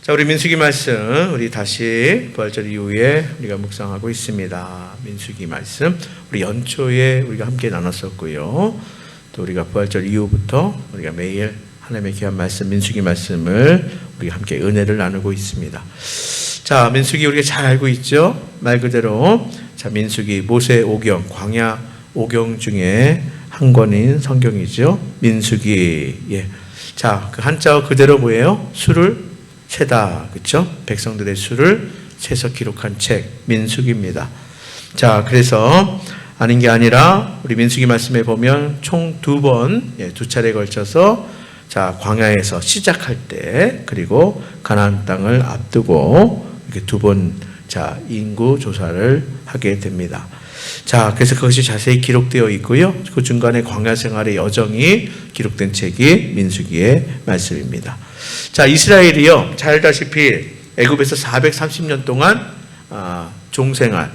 자, 우리 민수기 말씀, 우리 다시 부활절 이후에 우리가 묵상하고 있습니다. 민수기 말씀, 우리 연초에 우리가 함께 나눴었고요. 또 우리가 부활절 이후부터 우리가 매일 하나님의 귀한 말씀, 민수기 말씀을 우리가 함께 은혜를 나누고 있습니다. 자, 민수기 우리가 잘 알고 있죠? 말 그대로, 자, 민수기 모세 오경, 광야 오경 중에 한 권인 성경이죠. 민수기. 예. 자, 그 한자어 그대로 뭐예요? 수를 세다. 그렇죠? 백성들의 수를 세서 기록한 책 민수기입니다. 자, 그래서 아닌 게 아니라 우리 민수기 말씀에 보면 총 두 차례에 걸쳐서 자, 광야에서 시작할 때 그리고 가나안 땅을 앞두고 이렇게 두 번 자, 인구 조사를 하게 됩니다. 자, 그래서 그것이 자세히 기록되어 있고요. 그 중간에 광야 생활의 여정이 기록된 책이 민수기의 말씀입니다. 자, 이스라엘이요, 잘 알다시피 애굽에서 430년 동안 종생활,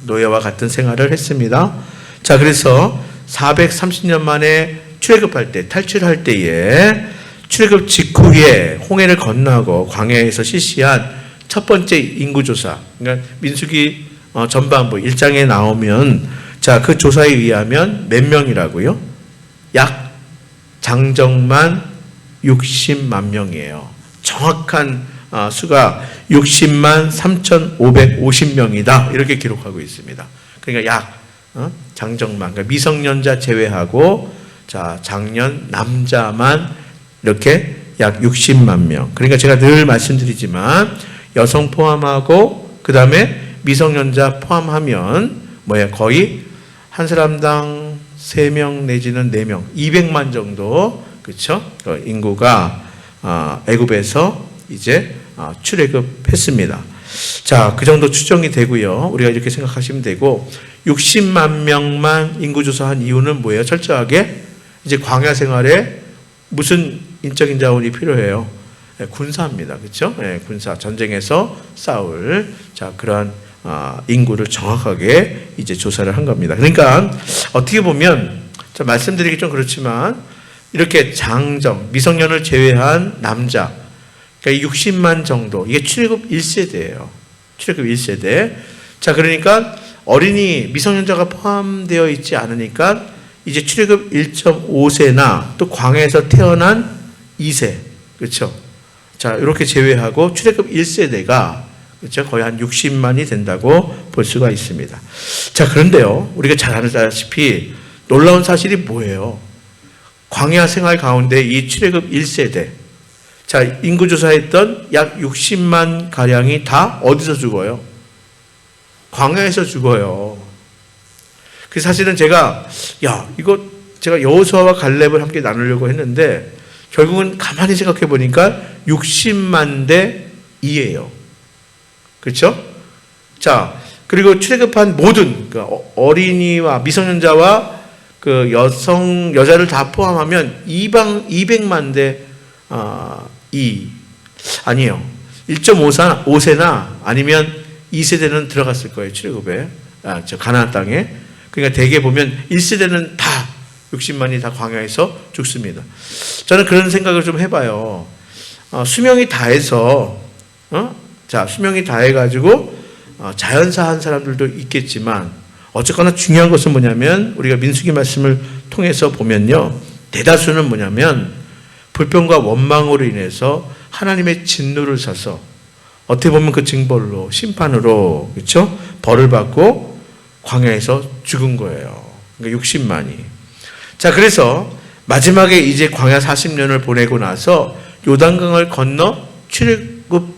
노예와 같은 생활을 했습니다. 자, 그래서 430년 만에 출애굽할 때, 탈출할 때에 출애굽 직후에 홍해를 건너고 광야에서 실시한 첫 번째 인구조사, 그러니까 민수기 전반부 1장에 나오면, 자, 그 조사에 의하면 몇 명이라고요? 약 장정만 60만 명이에요. 정확한 수가 60만 3,550명이다. 이렇게 기록하고 있습니다. 그러니까 약 장정만, 그러니까 미성년자 제외하고 자, 장년 남자만 이렇게 약 60만 명. 그러니까 제가 늘 말씀드리지만 여성 포함하고 그 다음에 미성년자 포함하면 뭐야, 거의 한 사람당 3명 내지는 4명, 200만 정도, 그렇죠? 인구가 애굽에서 이제 출애굽했습니다. 자, 그 정도 추정이 되고요. 우리가 이렇게 생각하시면 되고, 60만 명만 인구조사한 이유는 뭐예요? 철저하게 이제 광야 생활에 무슨 인적인 자원이 필요해요? 군사입니다. 그렇죠? 군사, 전쟁에서 싸울 자, 그러한 인구를 정확하게 이제 조사를 한 겁니다. 그러니까 어떻게 보면 말씀드리기 좀 그렇지만 이렇게 장정, 미성년을 제외한 남자, 그러니까 60만 정도, 이게 출애굽 1세대예요. 출애굽 1세대. 자, 그러니까 어린이, 미성년자가 포함되어 있지 않으니까 이제 출애굽 1.5세나 또 광야에서 태어난 2세, 그렇죠? 자, 이렇게 제외하고 출애굽 1세대가 그렇죠? 거의 한 60만이 된다고 볼 수가 있습니다. 자, 그런데요, 우리가 잘 아다시피 놀라운 사실이 뭐예요? 광야 생활 가운데 이 출애굽 1세대, 자, 인구조사했던 약 60만 가량이 다 어디서 죽어요? 광야에서 죽어요. 그 사실은 제가 여호수아와 갈렙을 함께 나누려고 했는데 결국은 가만히 생각해 보니까 60만 대 2예요. 그렇죠? 자, 그리고 출애굽한 모든 어린이와 미성년자와 그 여자를 다 포함하면 200만 대 2 아니에요. 1.5세나 아니면 2세대는 들어갔을 거예요. 출애굽에 가나안 땅에. 그러니까 대개 보면 1세대는 다 60만이 다 광야에서 죽습니다. 저는 그런 생각을 좀 해봐요. 수명이 다해서 수명이 다해가지고 자연사 한 사람들도 있겠지만 어쨌거나 중요한 것은 뭐냐면 우리가 민수기 말씀을 통해서 보면요, 대다수는 뭐냐면 불평과 원망으로 인해서 하나님의 진노를 사서 어떻게 보면 그 징벌로 심판으로, 그렇죠? 벌을 받고 광야에서 죽은 거예요. 그러니까 60만이. 자, 그래서 마지막에 이제 광야 40년을 보내고 나서 요단강을 건너 출애굽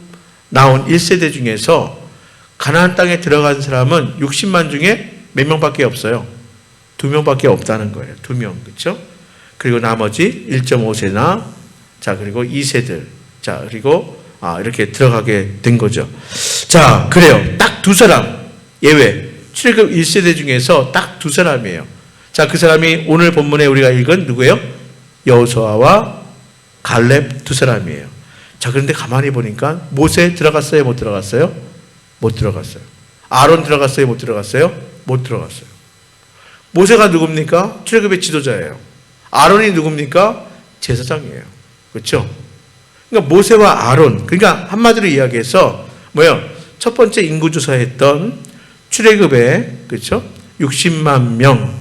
나온 1세대 중에서 가나안 땅에 들어간 사람은 60만 중에 몇 명밖에 없어요? 2명밖에 없다는 거예요. 2명. 그렇죠? 그리고 나머지 1.5세나 자, 그리고 2세들. 자, 그리고 이렇게 들어가게 된 거죠. 자, 그래요. 딱 2사람 예외. 출애굽 1세대 중에서 딱 2사람이에요. 자, 그 사람이 오늘 본문에 우리가 읽은 누구예요? 여호수아와 갈렙 2사람이에요. 자, 그런데 가만히 보니까 모세 들어갔어요? 못 들어갔어요? 못 들어갔어요. 아론 들어갔어요? 못 들어갔어요? 못 들어갔어요. 모세가 누굽니까? 출애굽의 지도자예요. 아론이 누굽니까? 제사장이에요. 그렇죠? 그러니까 모세와 아론, 그러니까 한마디로 이야기해서 뭐요? 첫 번째 인구조사했던 출애굽의 그렇죠? 60만 명,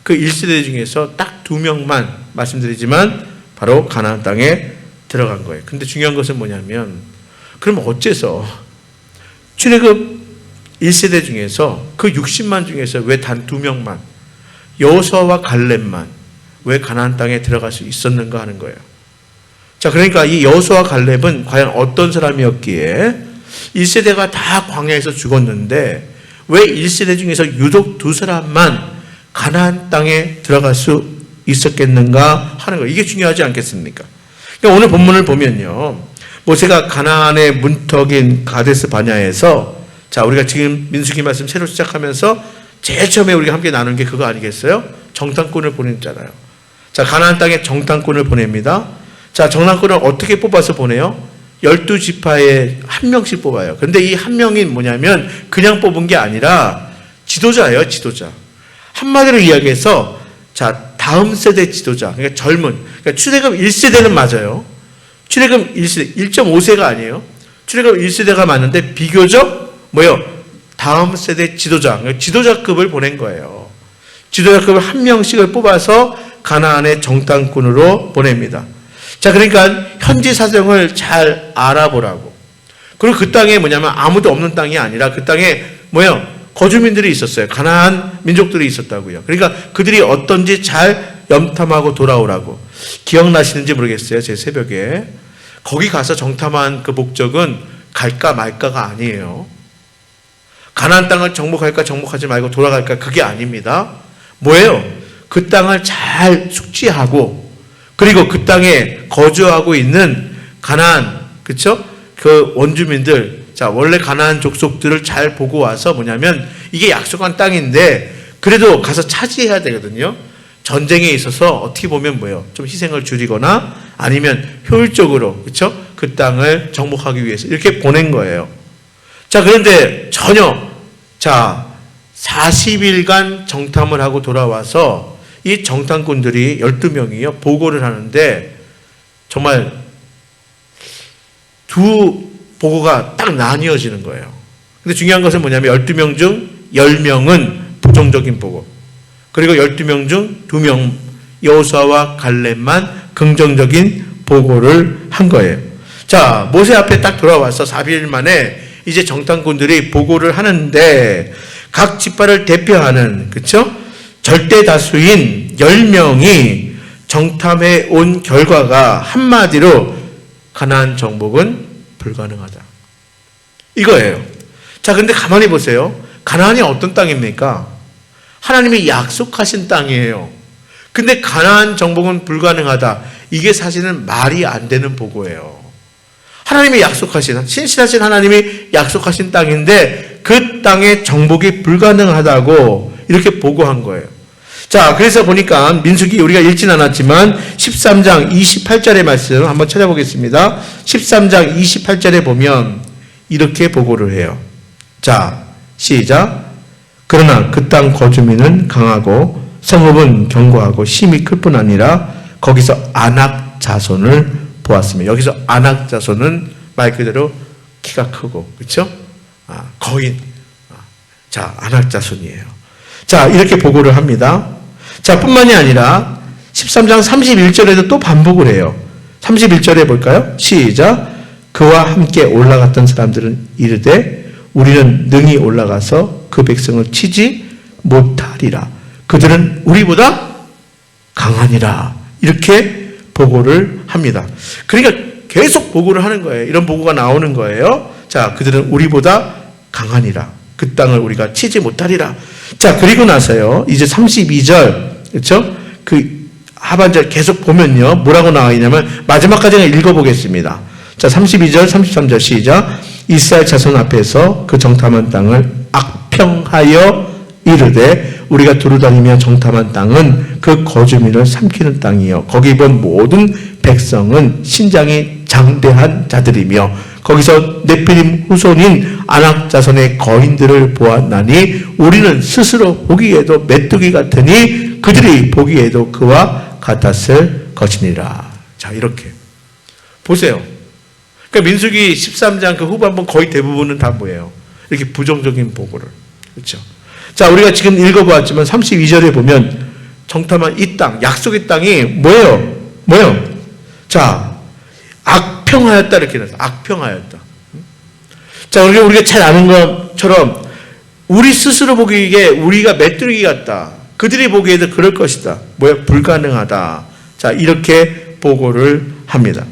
그 1세대 중에서 딱 2명만 말씀드리지만 바로 가나안 땅에 들어간 거예요. 근데 중요한 것은 뭐냐면, 그럼 어째서 출애굽 1세대 중에서 그 60만 중에서 왜 단 2명만, 여호수아와 갈렙만 왜 가나안 땅에 들어갈 수 있었는가 하는 거예요. 자, 그러니까 이 여호수아와 갈렙은 과연 어떤 사람이었기에 1세대가 다 광야에서 죽었는데 왜 1세대 중에서 유독 2사람만 가나안 땅에 들어갈 수 있었겠는가 하는 거예요. 이게 중요하지 않겠습니까? 그러니까 오늘 본문을 보면요, 모세가 가나안의 문턱인 가데스 바냐에서, 자, 우리가 지금 민수기 말씀 새로 시작하면서 제일 처음에 우리가 함께 나눈 게 그거 아니겠어요? 정탐꾼을 보냈잖아요. 자, 가나안 땅에 정탐꾼을 보냅니다. 자, 정탐꾼을 어떻게 뽑아서 보내요? 12지파에 한 명씩 뽑아요. 그런데 이 한 명이 뭐냐면 그냥 뽑은 게 아니라 지도자예요, 지도자. 한마디로 이야기해서, 자, 다음 세대 지도자, 그러니까 젊은, 그러니까 출애굽 1세대는 맞아요. 출애굽 1세대, 1.5세가 아니에요. 출애굽 1세대가 맞는데 비교적 뭐요? 다음 세대 지도자, 그러니까 지도자급을 보낸 거예요. 지도자급을 한 명씩을 뽑아서 가나안의 정탐꾼으로 보냅니다. 자, 그러니까 현지 사정을 잘 알아보라고. 그리고 그 땅에 뭐냐면 아무도 없는 땅이 아니라 그 땅에 뭐요? 거주민들이 있었어요. 가나안 민족들이 있었다고요. 그러니까 그들이 어떤지 잘 염탐하고 돌아오라고. 기억나시는지 모르겠어요. 제 새벽에 거기 가서 정탐한 그 목적은 갈까 말까가 아니에요. 가나안 땅을 정복할까 정복하지 말고 돌아갈까, 그게 아닙니다. 뭐예요? 그 땅을 잘 숙지하고, 그리고 그 땅에 거주하고 있는 가나안, 그렇죠? 그 원주민들, 자, 원래 가나안 족속들을 잘 보고 와서 뭐냐면 이게 약속한 땅인데 그래도 가서 차지해야 되거든요. 전쟁에 있어서 어떻게 보면 뭐예요? 좀 희생을 줄이거나 아니면 효율적으로, 그렇죠? 그 땅을 정복하기 위해서 이렇게 보낸 거예요. 자, 그런데 전혀, 자, 40일간 정탐을 하고 돌아와서 이 정탐꾼들이 12명이요 보고를 하는데 정말 두 보고가 딱 나뉘어지는 거예요. 근데 중요한 것은 뭐냐면 12명 중 10명은 부정적인 보고, 그리고 12명 중 2명 여호수아와 갈렙만 긍정적인 보고를 한 거예요. 자, 모세 앞에 딱 돌아와서 4일 만에 이제 정탐꾼들이 보고를 하는데 각 지파를 대표하는, 그렇죠? 절대 다수인 10명이 정탐해 온 결과가 한마디로 가나안 정복은 불가능하다. 이거예요. 자, 근데 가만히 보세요. 가나안이 어떤 땅입니까? 하나님이 약속하신 땅이에요. 근데 가나안 정복은 불가능하다. 이게 사실은 말이 안 되는 보고예요. 하나님이 약속하신, 신실하신 하나님이 약속하신 땅인데 그 땅의 정복이 불가능하다고 이렇게 보고한 거예요. 자, 그래서 보니까 민수기 우리가 읽진 않았지만 13장 28절의 말씀 한번 찾아보겠습니다. 13장 28절에 보면 이렇게 보고를 해요. 자, 시작. 그러나 그 땅 거주민은 강하고 성읍은 견고하고 힘이 클 뿐 아니라 거기서 아낙 자손을 보았으며, 여기서 아낙 자손은 말 그대로 키가 크고, 그렇죠? 거인. 자, 아낙 자손이에요. 자, 이렇게 보고를 합니다. 자, 뿐만이 아니라 13장 31절에도 또 반복을 해요. 31절에 볼까요? 시작. 그와 함께 올라갔던 사람들은 이르되 우리는 능히 올라가서 그 백성을 치지 못하리라. 그들은 우리보다 강하니라. 이렇게 보고를 합니다. 그러니까 계속 보고를 하는 거예요. 이런 보고가 나오는 거예요. 자, 그들은 우리보다 강하니라. 그 땅을 우리가 치지 못하리라. 자, 그리고 나서요, 이제 32절, 그렇죠? 그 하반절 계속 보면요, 뭐라고 나와 있냐면, 마지막까지 읽어보겠습니다. 자, 32절, 33절 시작. 이스라엘 자손 앞에서 그 정탐한 땅을 악평하여 이르되 우리가 두루다니며 정탐한 땅은 그 거주민을 삼키는 땅이요 거기 본 모든 백성은 신장이 장대한 자들이며 거기서 네피림 후손인 아낙 자손의 거인들을 보았나니 우리는 스스로 보기에도 메뚜기 같으니 그들이 보기에도 그와 같았을 것이니라. 자, 이렇게 보세요. 그러니까 민수기 13장 그 후반부 거의 대부분은 다 뭐예요? 이렇게 부정적인 보고를. 그렇죠? 자, 우리가 지금 읽어보았지만 32절에 보면 정탐한 이 땅, 약속의 땅이 뭐예요? 뭐예요? 자, 악평하였다 이렇게 나서 악평하였다. 자, 우리가 잘 아는 것처럼 우리 스스로 보기에 우리가 메뚜기 같다. 그들이 보기에도 그럴 것이다. 뭐야? 불가능하다. 자, 이렇게 보고를 합니다.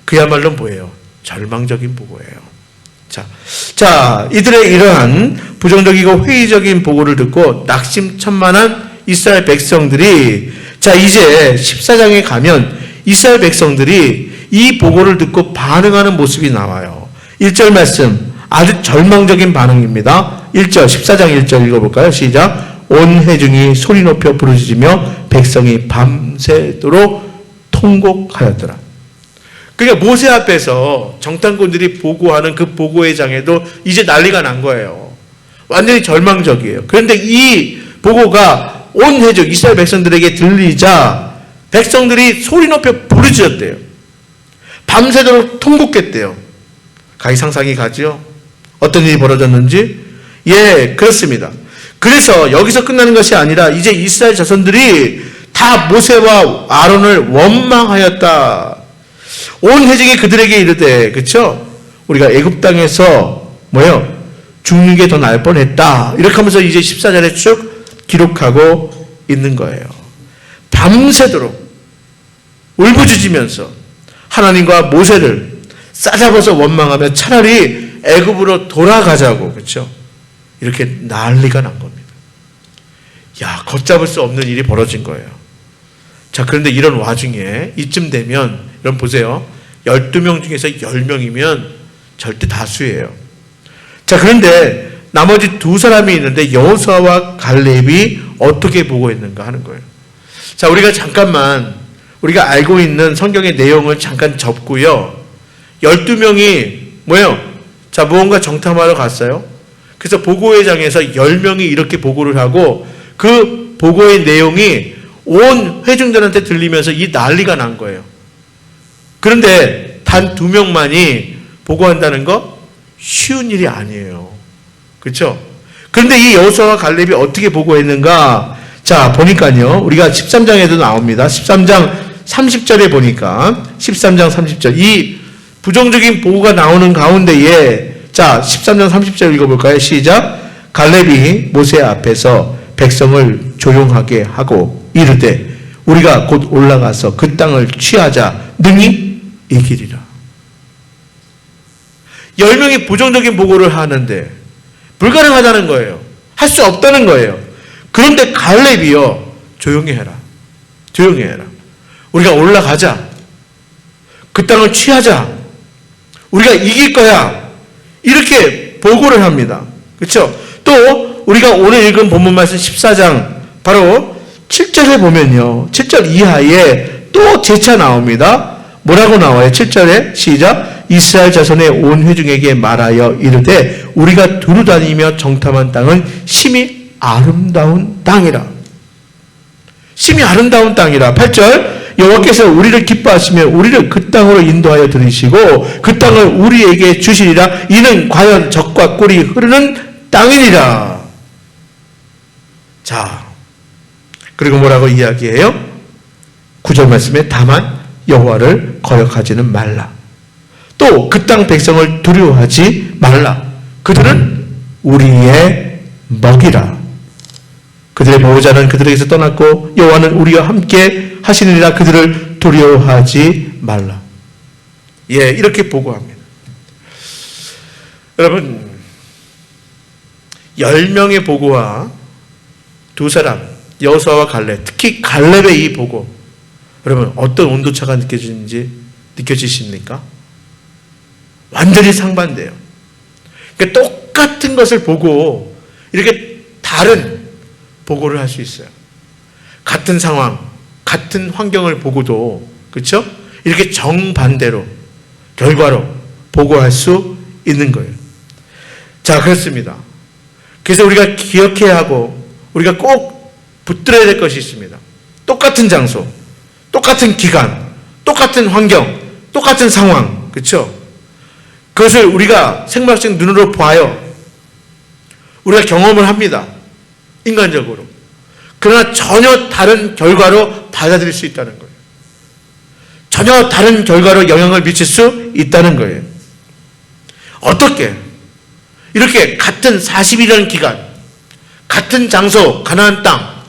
그야말로 뭐예요? 절망적인 보고예요. 자, 이들의 이러한 부정적이고 회의적인 보고를 듣고 낙심천만한 이스라엘 백성들이 자, 이제 14장에 가면 이스라엘 백성들이 이 보고를 듣고 반응하는 모습이 나와요. 1절 말씀 아주 절망적인 반응입니다. 1절 14장 1절 읽어볼까요? 시작. 온 회중이 소리 높여 부르짖으며 백성이 밤새도록 통곡하였더라. 그러니까 모세 앞에서 정탐꾼들이 보고하는 그 보고의 장에도 이제 난리가 난 거예요. 완전히 절망적이에요. 그런데 이 보고가 온 회중 이스라엘 백성들에게 들리자 백성들이 소리 높여 부르짖었대요. 밤새도록 통곡했대요. 가히 상상이 가죠? 어떤 일이 벌어졌는지? 예, 그렇습니다. 그래서 여기서 끝나는 것이 아니라 이제 이스라엘 자손들이 다 모세와 아론을 원망하였다. 온 회중이 그들에게 이르되, 그렇죠? 우리가 애굽 땅에서 뭐요? 죽는 게 더 나을 뻔했다. 이렇게 하면서 이제 14절에 쭉 기록하고 있는 거예요. 밤새도록 울부짖으면서 하나님과 모세를 싸잡아서 원망하며 차라리 애굽으로 돌아가자고, 그렇죠? 이렇게 난리가 난 겁니다. 야, 걷잡을 수 없는 일이 벌어진 거예요. 자, 그런데 이런 와중에 이쯤 되면 여러분 보세요. 12명 중에서 10명이면 절대 다수예요. 자, 그런데 나머지 두 사람이 있는데 여호수아와 갈렙이 어떻게 보고했는가 하는 거예요. 자, 우리가 잠깐만 우리가 알고 있는 성경의 내용을 잠깐 접고요. 12명이 뭐예요? 자, 무언가 정탐하러 갔어요. 그래서 보고회장에서 10명이 이렇게 보고를 하고 그 보고의 내용이 온 회중들한테 들리면서 이 난리가 난 거예요. 그런데 단 2명만이 보고한다는 거 쉬운 일이 아니에요. 그렇죠? 그런데 이 여호수아와 갈렙이 어떻게 보고했는가? 자, 보니까요. 우리가 13장에도 나옵니다. 13장 30절에 보니까 13장 30절 이 부정적인 보고가 나오는 가운데에 자, 13장 30절 읽어볼까요? 시작. 갈렙이 모세 앞에서 백성을 조용하게 하고 이르되 우리가 곧 올라가서 그 땅을 취하자 능히 이기리라. 10명이 부정적인 보고를 하는데 불가능하다는 거예요. 할 수 없다는 거예요. 그런데 갈렙이요. 조용히 해라. 조용히 해라. 우리가 올라가자. 그 땅을 취하자. 우리가 이길 거야. 이렇게 보고를 합니다. 그렇죠? 또 우리가 오늘 읽은 본문 말씀 14장 바로 7절에 보면요. 7절 이하에 또 재차 나옵니다. 뭐라고 나와요? 7절에 시작. 이스라엘 자손의 온 회중에게 말하여 이르되 우리가 두루다니며 정탐한 땅은 심히 아름다운 땅이라. 심히 아름다운 땅이라. 8절 여호와께서 우리를 기뻐하시며 우리를 그 땅으로 인도하여 들이시고 그 땅을 우리에게 주시리라. 이는 과연 젖과 꿀이 흐르는 땅이니라. 자, 그리고 뭐라고 이야기해요? 9절 말씀에 다만 여호와를 거역하지는 말라. 또 그 땅 백성을 두려워하지 말라. 그들은 우리의 먹이라. 그들의 보호자는 그들에게서 떠났고 여호와는 우리와 함께 하시느니라. 그들을 두려워하지 말라. 예, 이렇게 보고합니다. 여러분 10명의 보고와 두 사람 여호수아와 갈렙, 특히 갈렙의 이 보고 여러분 어떤 온도차가 느껴지십니까? 완전히 상반돼요. 그러니까 똑같은 것을 보고 이렇게 다른 보고를 할 수 있어요. 같은 상황, 같은 환경을 보고도 그렇죠? 이렇게 정반대로 결과로 보고할 수 있는 거예요. 자, 그렇습니다. 그래서 우리가 기억해야 하고 우리가 꼭 붙들어야 될 것이 있습니다. 똑같은 장소, 똑같은 기간, 똑같은 환경, 똑같은 상황, 그렇죠? 그것을 우리가 생물학적 눈으로 봐요. 우리가 경험을 합니다. 인간적으로. 그러나 전혀 다른 결과로 받아들일 수 있다는 거예요. 전혀 다른 결과로 영향을 미칠 수 있다는 거예요. 어떻게? 이렇게 같은 40일이라는 기간, 같은 장소, 가나안 땅,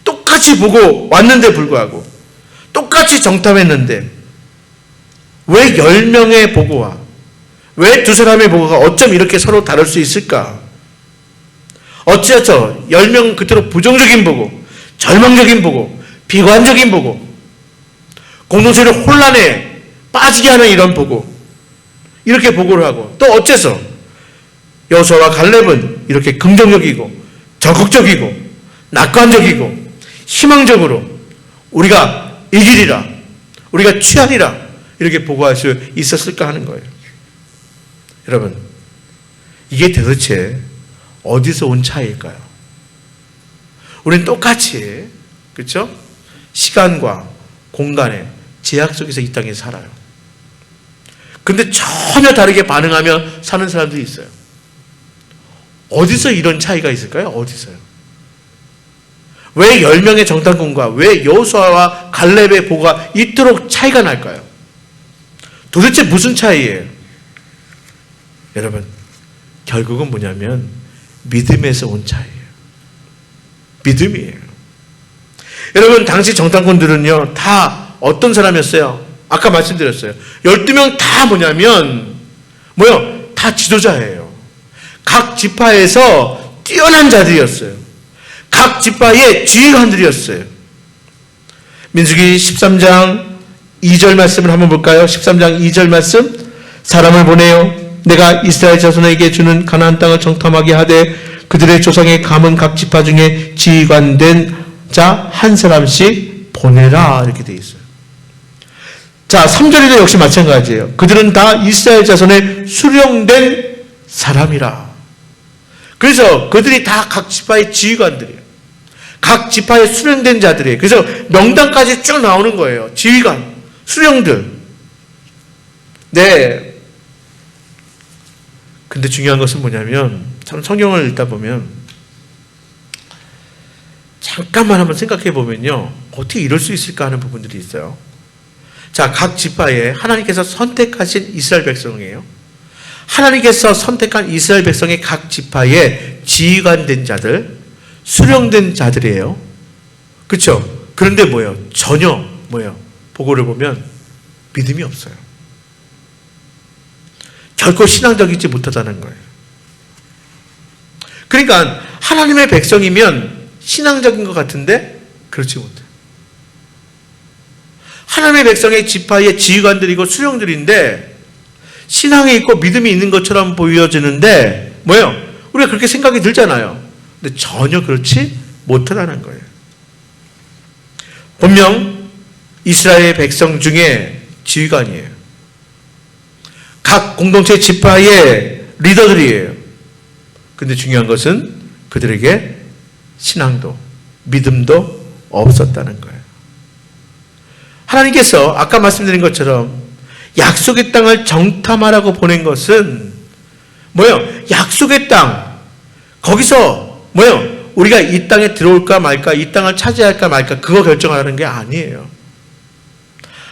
똑같이 보고 왔는데 불구하고, 똑같이 정탐했는데, 왜 10명의 보고와, 왜 두 사람의 보고가 어쩜 이렇게 서로 다를 수 있을까? 어찌어쩌 10명 그대로 부정적인 보고, 절망적인 보고, 비관적인 보고, 공동체를 혼란에 빠지게 하는 이런 보고, 이렇게 보고를 하고, 또 어째서 여호수아와 갈렙은 이렇게 긍정적이고 적극적이고 낙관적이고 희망적으로 우리가 이기리라, 우리가 취하리라 이렇게 보고할 수 있었을까 하는 거예요. 여러분, 이게 도대체 어디서 온 차이일까요? 우리는 똑같이, 그렇죠? 시간과 공간의 제약 속에서 이 땅에 살아요. 근데 전혀 다르게 반응하며 사는 사람들이 있어요. 어디서 이런 차이가 있을까요? 어디서요? 왜 10명의 정탐꾼과 왜 여호수아와 갈렙의 보고가 이토록 차이가 날까요? 도대체 무슨 차이예요? 여러분, 결국은 뭐냐면 믿음에서 온 차이예요. 믿음이에요. 여러분, 당시 정탐꾼들은요, 다 어떤 사람이었어요? 아까 말씀드렸어요. 12명 다 뭐냐면, 다 지도자예요. 각 지파에서 뛰어난 자들이었어요. 각 지파의 지휘관들이었어요. 민수기 13장 2절 말씀을 한번 볼까요? 13장 2절 말씀. 사람을 보내요. 내가 이스라엘 자손에게 주는 가나안 땅을 정탐하게 하되 그들의 조상의 감은 각 지파 중에 지휘관된 자 한 사람씩 보내라. 이렇게 되어 있어요. 자, 3절에도 역시 마찬가지예요. 그들은 다 이스라엘 자손의 수령된 사람이라. 그래서 그들이 다 각 지파의 지휘관들이에요. 각 지파의 수령된 자들이에요. 그래서 명단까지 쭉 나오는 거예요. 지휘관, 수령들. 네. 근데 중요한 것은 뭐냐면, 참 성경을 읽다 보면 잠깐만 한번 생각해 보면요, 어떻게 이럴 수 있을까 하는 부분들이 있어요. 자, 각 지파에 하나님께서 선택하신 이스라엘 백성이에요. 하나님께서 선택한 이스라엘 백성의 각 지파에 지휘관된 자들, 수령된 자들이에요. 그렇죠? 그런데 전혀 보고를 보면 믿음이 없어요. 결코 신앙적이지 못하다는 거예요. 그러니까 하나님의 백성이면 신앙적인 것 같은데 그렇지 못해요. 하나님의 백성의 지파의 지휘관들이고 수령들인데 신앙이 있고 믿음이 있는 것처럼 보여지는데 우리가 그렇게 생각이 들잖아요. 근데 전혀 그렇지 못하다는 거예요. 분명 이스라엘 백성 중에 지휘관이에요. 각 공동체 지파의 리더들이에요. 근데 중요한 것은 그들에게 신앙도 믿음도 없었다는 거예요. 하나님께서 아까 말씀드린 것처럼 약속의 땅을 정탐하라고 보낸 것은 약속의 땅, 거기서 우리가 이 땅에 들어올까 말까, 이 땅을 차지할까 말까 그거 결정하라는 게 아니에요.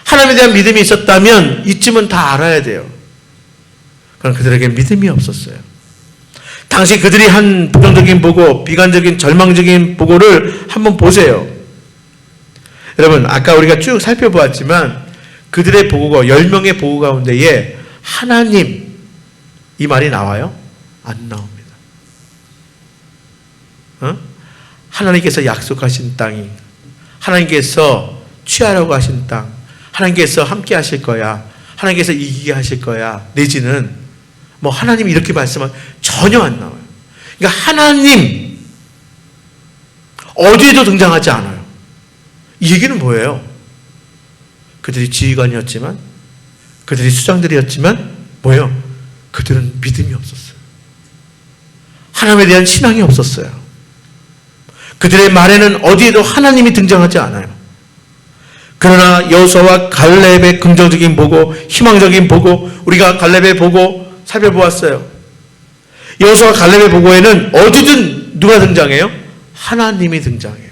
하나님에 대한 믿음이 있었다면 이쯤은 다 알아야 돼요. 그럼 그들에게 믿음이 없었어요. 당시 그들이 한 부정적인 보고, 비관적인 절망적인 보고를 한번 보세요. 여러분, 아까 우리가 쭉 살펴보았지만 그들의 보고가 10명의 보고 가운데에 하나님 이 말이 나와요? 안 나옵니다. 하나님께서 약속하신 땅이, 하나님께서 취하라고 하신 땅, 하나님께서 함께 하실 거야, 하나님께서 이기게 하실 거야, 내지는 하나님이 이렇게 말씀하면 전혀 안 나와요. 그러니까 하나님 어디에도 등장하지 않아요. 이 얘기는 뭐예요? 그들이 지휘관이었지만, 그들이 수장들이었지만 그들은 믿음이 없었어요. 하나님에 대한 신앙이 없었어요. 그들의 말에는 어디에도 하나님이 등장하지 않아요. 그러나 여호수아와 갈렙의 긍정적인 보고, 희망적인 보고, 우리가 갈렙의 보고, 살펴보았어요. 여호수아와 갈렙의 보고에는 어디든 누가 등장해요? 하나님이 등장해요.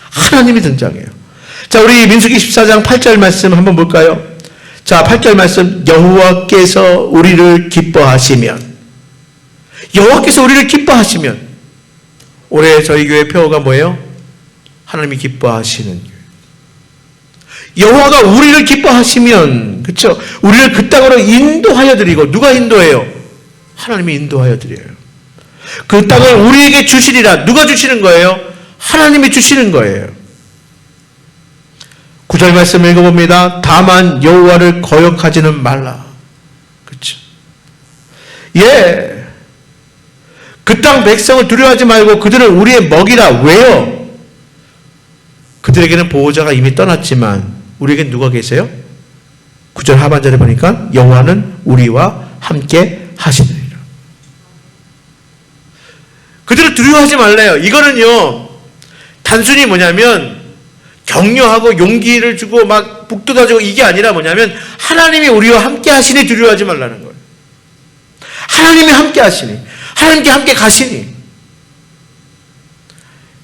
하나님이 등장해요. 자, 우리 민수기 14장 8절 말씀 한번 볼까요? 자, 8절 말씀. 여호와께서 우리를 기뻐하시면, 여호와께서 우리를 기뻐하시면, 올해 저희 교회 표어가 뭐예요? 하나님이 기뻐하시는 교회. 여호와가 우리를 기뻐하시면, 그렇죠? 우리를 그 땅으로 인도하여 드리고, 누가 인도해요? 하나님이 인도하여 드려요. 그 땅을 우리에게 주시리라. 누가 주시는 거예요? 하나님이 주시는 거예요. 9절 말씀 읽어봅니다. 다만 여호와를 거역하지는 말라. 그렇죠? 예. 그 땅 백성을 두려워하지 말고 그들을 우리의 먹이라. 왜요? 그들에게는 보호자가 이미 떠났지만 우리에겐 누가 계세요? 9절 하반절에 보니까 여호와는 우리와 함께 하시느니라. 그들을 두려워하지 말래요. 이거는요, 단순히 뭐냐면 격려하고 용기를 주고 막 북돋아주고 이게 아니라 뭐냐면 하나님이 우리와 함께 하시니 두려워하지 말라는 거예요. 하나님이 함께 하시니, 하나님께 함께 가시니.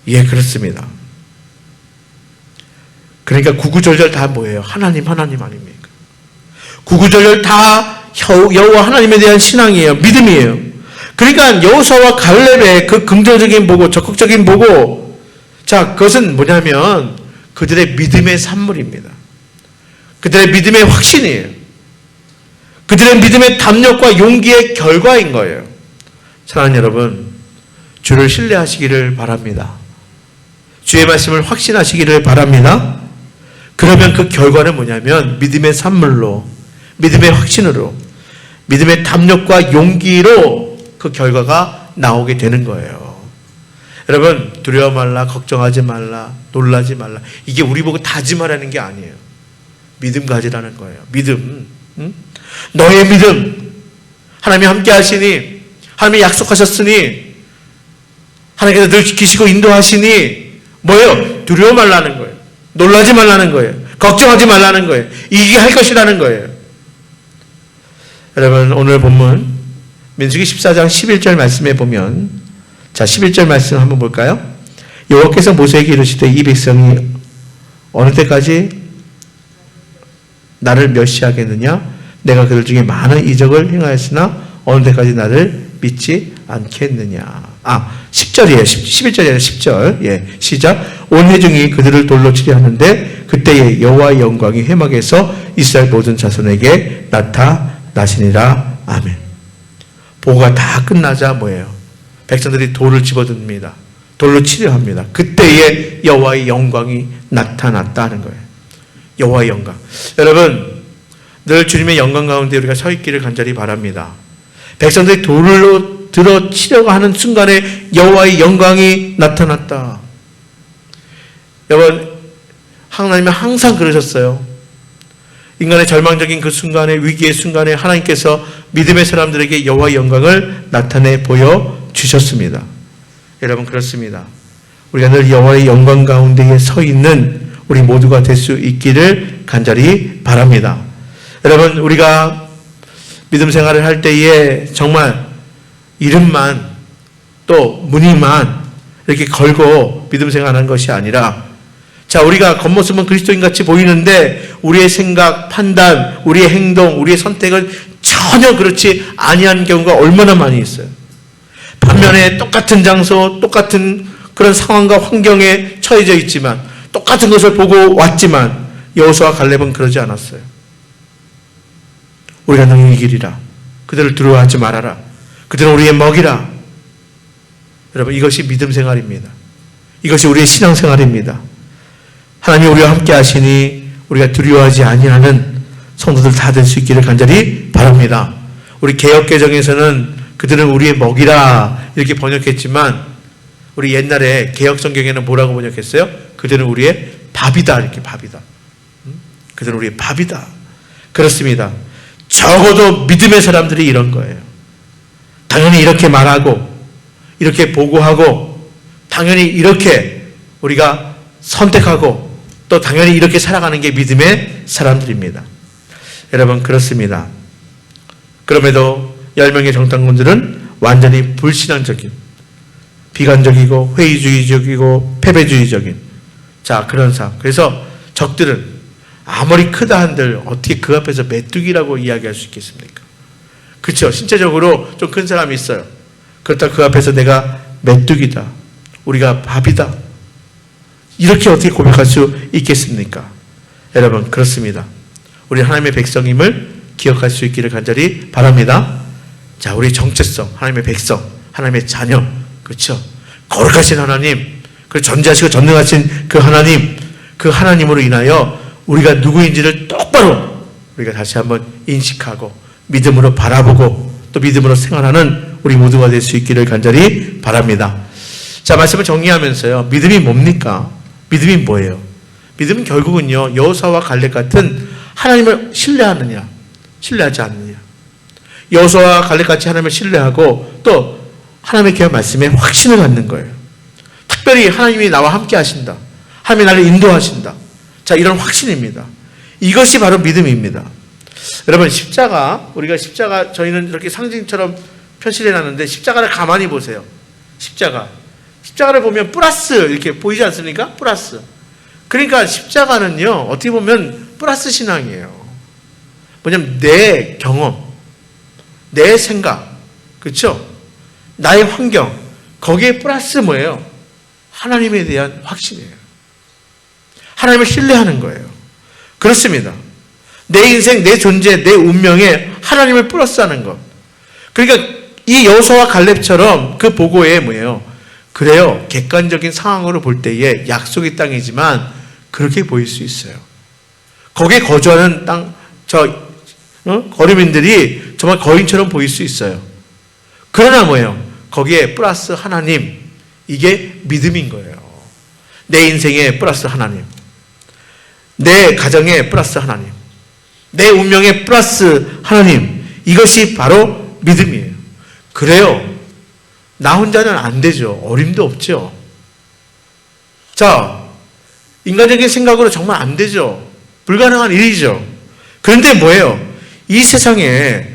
예, 그렇습니다. 그러니까 구구절절 다 뭐예요? 하나님, 하나님 아닙니까? 구구절절 다 여호와 하나님에 대한 신앙이에요. 믿음이에요. 그러니까 여호수아와 갈렙의 그 긍정적인 보고, 적극적인 보고, 자, 그것은 뭐냐면 그들의 믿음의 산물입니다. 그들의 믿음의 확신이에요. 그들의 믿음의 담력과 용기의 결과인 거예요. 사랑하는 여러분, 주를 신뢰하시기를 바랍니다. 주의 말씀을 확신하시기를 바랍니다. 그러면 그 결과는 뭐냐면 믿음의 산물로, 믿음의 확신으로, 믿음의 담력과 용기로 그 결과가 나오게 되는 거예요. 여러분, 두려워 말라, 걱정하지 말라, 놀라지 말라. 이게 우리 보고 다짐하라는 게 아니에요. 믿음 가지라는 거예요. 믿음. 응? 너의 믿음. 하나님이 함께 하시니, 하나님이 약속하셨으니, 하나님께서 늘 지키시고 인도하시니, 뭐예요? 두려워 말라는 거예요. 놀라지 말라는 거예요. 걱정하지 말라는 거예요. 이게 할 것이라는 거예요. 여러분, 오늘 본문 민수기 14장 11절 말씀에 보면, 자, 11절 말씀 한번 볼까요? 여호와께서 모세에게 이르시되 이 백성이 어느 때까지 나를 멸시하겠느냐? 내가 그들 중에 많은 이적을 행하였으나 어느 때까지 나를 믿지 않겠느냐? 10절이에요. 11절이 아니라 10절. 예, 시작. 온 회중이 그들을 돌로 치려 하는데 그때에 여호와의 영광이 회막에서 이스라엘 모든 자손에게 나타나시니라. 아멘. 보고가 다 끝나자 뭐예요? 백성들이 돌을 집어듭니다. 돌로 치려 합니다. 그때에 여호와의 영광이 나타났다는 거예요. 여호와의 영광. 여러분, 늘 주님의 영광 가운데 우리가 서 있기를 간절히 바랍니다. 백성들이 돌로 들어 치려고 하는 순간에 여호와의 영광이 나타났다. 여러분, 하나님은 항상 그러셨어요. 인간의 절망적인 그 순간에, 위기의 순간에 하나님께서 믿음의 사람들에게 여호와의 영광을 나타내 보여주셨습니다. 여러분, 그렇습니다. 우리가 늘 여호와의 영광 가운데에 서 있는 우리 모두가 될 수 있기를 간절히 바랍니다. 여러분, 우리가 믿음 생활을 할 때에 정말 이름만 또 무늬만 이렇게 걸고 믿음 생활하는 것이 아니라, 자, 우리가 겉모습은 그리스도인 같이 보이는데 우리의 생각, 판단, 우리의 행동, 우리의 선택은 전혀 그렇지 아니한 경우가 얼마나 많이 있어요. 반면에 똑같은 장소, 똑같은 그런 상황과 환경에 처해져 있지만, 똑같은 것을 보고 왔지만 여호수아와 갈렙은 그러지 않았어요. 우리가 너희 이기리라. 그들을 두려워하지 말아라. 그들은 우리의 먹이라. 여러분, 이것이 믿음 생활입니다. 이것이 우리의 신앙 생활입니다. 하나님이 우리와 함께 하시니 우리가 두려워하지 아니하는 성도들 다 될 수 있기를 간절히 바랍니다. 우리 개역개정에서는 그들은 우리의 먹이라 이렇게 번역했지만, 우리 옛날에 개역성경에는 뭐라고 번역했어요? 그들은 우리의 밥이다. 이렇게 밥이다. 그들은 우리의 밥이다. 그렇습니다. 적어도 믿음의 사람들이 이런 거예요. 당연히 이렇게 말하고, 이렇게 보고하고, 당연히 이렇게 우리가 선택하고, 또 당연히 이렇게 살아가는 게 믿음의 사람들입니다. 여러분, 그렇습니다. 그럼에도 10명의 정탐꾼들은 완전히 불신앙적인, 비관적이고 회의주의적이고 패배주의적인 그런 삶. 그래서 적들은 아무리 크다 한들 어떻게 그 앞에서 메뚜기라고 이야기할 수 있겠습니까? 그렇죠. 신체적으로 좀 큰 사람이 있어요. 그렇다 그 앞에서 내가 메뚜기다, 우리가 밥이다, 이렇게 어떻게 고백할 수 있겠습니까? 여러분, 그렇습니다. 우리 하나님의 백성임을 기억할 수 있기를 간절히 바랍니다. 자, 우리 정체성, 하나님의 백성, 하나님의 자녀, 그렇죠? 거룩하신 하나님, 그 전지하시고 전능하신 그 하나님, 그 하나님으로 인하여 우리가 누구인지를 똑바로 우리가 다시 한번 인식하고 믿음으로 바라보고 또 믿음으로 생활하는 우리 모두가 될 수 있기를 간절히 바랍니다. 자, 말씀을 정리하면서요. 믿음이 뭡니까? 믿음이 뭐예요? 믿음은 결국은요, 여호수아와 갈렙 같은 하나님을 신뢰하느냐, 신뢰하지 않느냐. 여호수아와 갈렙 같이 하나님을 신뢰하고 또 하나님의 귀한 말씀에 확신을 갖는 거예요. 특별히 하나님이 나와 함께 하신다. 하나님이 나를 인도하신다. 자, 이런 확신입니다. 이것이 바로 믿음입니다. 여러분, 십자가, 우리가 십자가, 저희는 이렇게 상징처럼 표시를 해놨는데 십자가를 가만히 보세요. 십자가를 보면 플러스 이렇게 보이지 않습니까? 플러스. 그러니까 십자가는요, 어떻게 보면 플러스 신앙이에요. 뭐냐면 내 경험, 내 생각, 그렇죠? 나의 환경, 거기에 플러스 뭐예요? 하나님에 대한 확신이에요. 하나님을 신뢰하는 거예요. 그렇습니다. 내 인생, 내 존재, 내 운명에 하나님을 플러스하는 것. 그러니까 이 여호수아와 갈렙처럼 그 보고에 뭐예요? 그래요. 객관적인 상황으로 볼 때에 약속의 땅이지만 그렇게 보일 수 있어요. 거기에 거주하는 거류민들이 정말 거인처럼 보일 수 있어요. 그러나 뭐예요? 거기에 플러스 하나님, 이게 믿음인 거예요. 내 인생에 플러스 하나님, 내 가정에 플러스 하나님, 내 운명에 플러스 하나님, 이것이 바로 믿음이에요. 그래요. 나 혼자는 안 되죠. 어림도 없죠. 자, 인간적인 생각으로 정말 안 되죠. 불가능한 일이죠. 그런데 뭐예요? 이 세상에,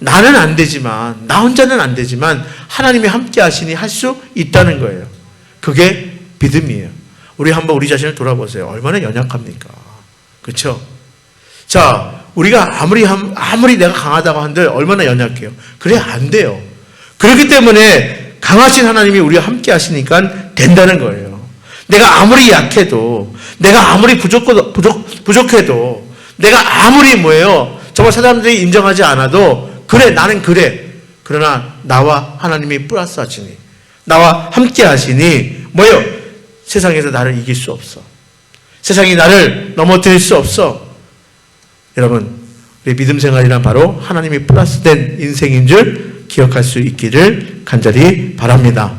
나는 안 되지만, 나 혼자는 안 되지만 하나님이 함께 하시니 할 수 있다는 거예요. 그게 믿음이에요. 우리 한번 우리 자신을 돌아보세요. 얼마나 연약합니까? 그렇죠? 자, 우리가 아무리 내가 강하다고 한들 얼마나 연약해요. 그래, 안 돼요. 그렇기 때문에 강하신 하나님이 우리와 함께 하시니까 된다는 거예요. 내가 아무리 약해도, 내가 아무리 부족해도, 내가 아무리 정말 사람들이 인정하지 않아도, 그래, 나는 그래. 그러나 나와 하나님이 플러스 하시니, 나와 함께 하시니, 세상에서 나를 이길 수 없어. 세상이 나를 넘어뜨릴 수 없어. 여러분, 우리 믿음 생활이란 바로 하나님이 플러스된 인생인 줄 기억할 수 있기를 간절히 바랍니다.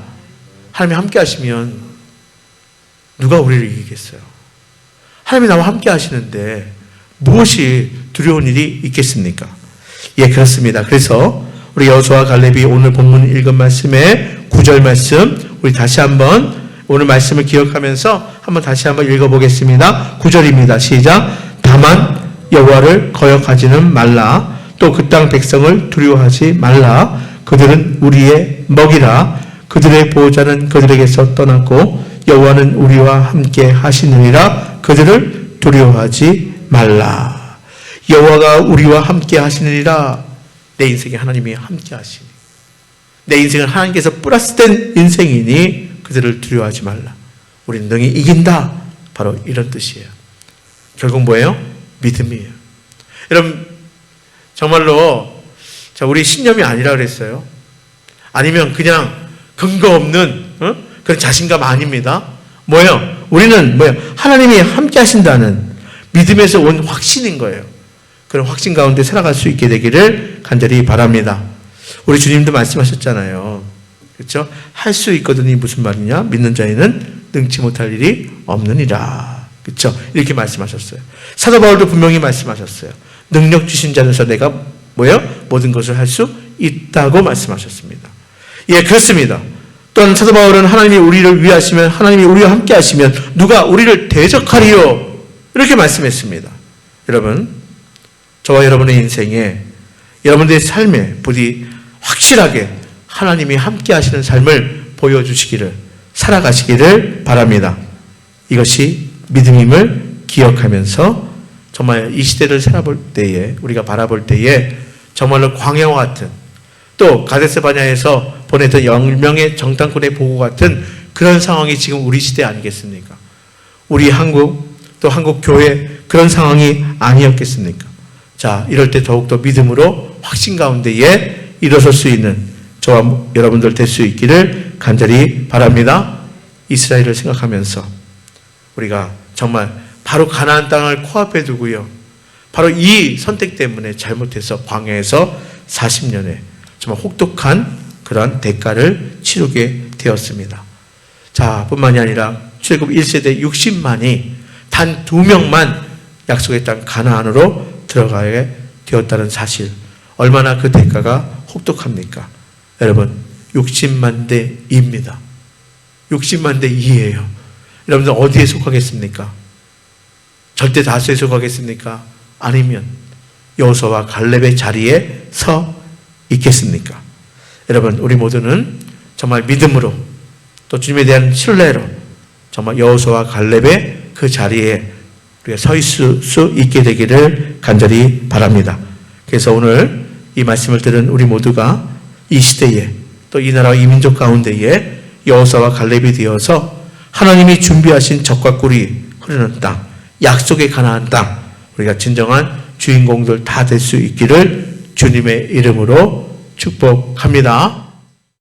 하나님이 함께 하시면 누가 우리를 이기겠어요? 하나님이 나와 함께 하시는데 무엇이 두려운 일이 있겠습니까? 예, 그렇습니다. 그래서 우리 여호수아와 갈렙이 오늘 본문 읽은 말씀의 9절 말씀, 우리 다시 한번 오늘 말씀을 기억하면서 한번 다시 한번 읽어보겠습니다. 9절입니다. 시작. 다만 여호와를 거역하지는 말라. 또 그 땅 백성을 두려워하지 말라. 그들은 우리의 먹이라. 그들의 보호자는 그들에게서 떠났고 여호와는 우리와 함께 하시느니라. 그들을 두려워하지 말라. 여호와가 우리와 함께 하시느니라. 내 인생에 하나님이 함께 하시니, 내 인생은 하나님께서 플러스된 인생이니 그들을 두려워하지 말라. 우리는 능히 이긴다. 바로 이런 뜻이에요. 결국 뭐예요? 믿음이에요. 여러분, 정말로 우리 신념이 아니라 그랬어요. 아니면 그냥 근거 없는 그런 자신감 아닙니다. 우리는 하나님이 함께 하신다는 믿음에서 온 확신인 거예요. 그런 확신 가운데 살아갈 수 있게 되기를 간절히 바랍니다. 우리 주님도 말씀하셨잖아요. 그렇죠? 할 수 있거든이 무슨 말이냐? 믿는 자에는 능치 못할 일이 없느니라. 그렇죠? 이렇게 말씀하셨어요. 사도 바울도 분명히 말씀하셨어요. 능력 주신 자로서 내가 모든 것을 할 수 있다고 말씀하셨습니다. 예, 그렇습니다. 또한 사도 바울은 하나님이 우리를 위하시면, 하나님이 우리와 함께 하시면 누가 우리를 대적하리요? 이렇게 말씀했습니다. 여러분, 저와 여러분의 인생에 여러분들의 삶에 부디 확실하게 하나님이 함께 하시는 삶을 보여주시기를, 살아가시기를 바랍니다. 이것이 믿음임을 기억하면서 정말 이 시대를 살아볼 때에, 우리가 바라볼 때에 정말로 광야와 같은, 또 가데스 바냐에서 보냈던 10명의 정탐꾼의 보고 같은 그런 상황이 지금 우리 시대 아니겠습니까? 우리 한국, 또 한국 교회 그런 상황이 아니었겠습니까? 자, 이럴 때 더욱더 믿음으로 확신 가운데에 일어설 수 있는 저와 여러분들 될 수 있기를 간절히 바랍니다. 이스라엘을 생각하면서 우리가 정말 바로 가나안 땅을 코앞에 두고요, 바로 이 선택 때문에 잘못해서 광야에서 40년에 정말 혹독한 그러한 대가를 치르게 되었습니다. 자, 뿐만이 아니라 출애굽 1세대 60만이 단 2명만 약속의 땅 가나안으로 들어가게 되었다는 사실, 얼마나 그 대가가 혹독합니까? 여러분, 60만 대 2입니다. 60만 대 2예요. 여러분들 어디에 속하겠습니까? 절대 다수에 속하겠습니까? 아니면 여호수아와 갈렙의 자리에 서 있겠습니까? 여러분, 우리 모두는 정말 믿음으로, 또 주님에 대한 신뢰로 정말 여호수아와 갈렙의 그 자리에 우리가 서 있을 수 있게 되기를 간절히 바랍니다. 그래서 오늘 이 말씀을 들은 우리 모두가 이 시대에, 또 이 나라와 이 민족 가운데에 여호수아와 갈렙이 되어서 하나님이 준비하신 젖과 꿀이 흐르는 땅, 약속의 가나안 땅, 우리가 진정한 주인공들 다 될 수 있기를 주님의 이름으로 축복합니다.